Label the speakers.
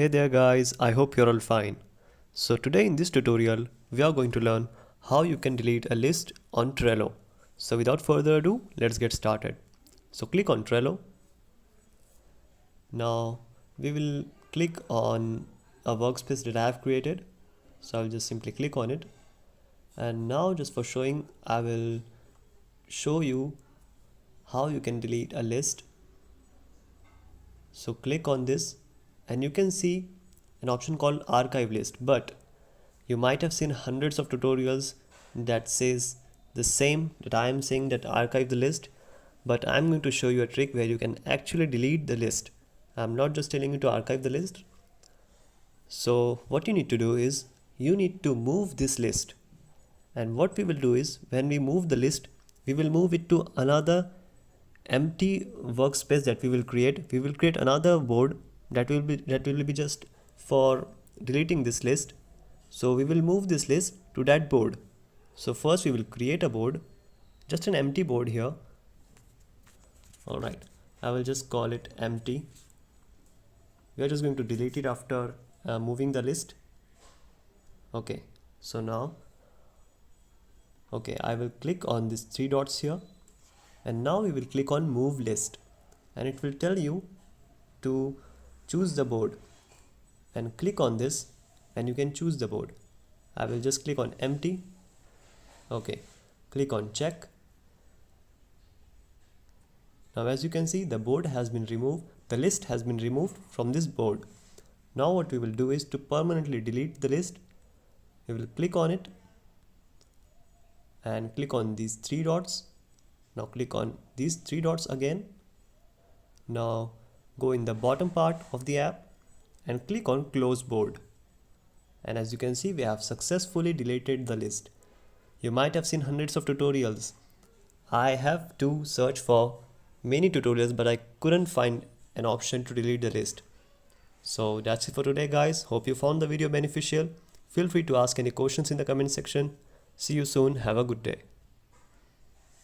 Speaker 1: Hey there guys, I hope you're all fine. So today in this tutorial, we are going to learn how you can delete a list on Trello. So without further ado, let's get started. So click on Trello. Now we will click on a workspace that I have created. So I'll just simply click on it. And now just for showing, I will show you how you can delete a list. So click on this and you can see an option called archive list, but you might have seen hundreds of tutorials that says the same, that I am saying that archive the list, but I'm going to show you a trick where you can actually delete the list. I'm not just telling you to archive the list. So what you need to do is you need to move this list, and what we will do is when we move the list, we will move it to another empty workspace that we will create. We will create another board that will be just for deleting this list. So we will move this list to that board. So first we will create a board, just an empty board here. All right, I will just call it empty. We are just going to delete it after moving the list. Okay, so now I will click on these three dots here, and now we will click on move list, and it will tell you to choose the board, and click on this and you can choose the board. I will just click on empty. Okay, click on check. Now as you can see, the board has been removed, the list has been removed from this board. Now what we will do is to permanently delete the list. We will click on it and click on these three dots. Now click on these three dots again. Now go in the bottom part of the app and click on close board. And as you can see, we have successfully deleted the list. You might have seen hundreds of tutorials. I have to search for many tutorials, but I couldn't find an option to delete the list. So that's it for today guys. Hope you found the video beneficial. Feel free to ask any questions in the comment section. See you soon. Have a good day.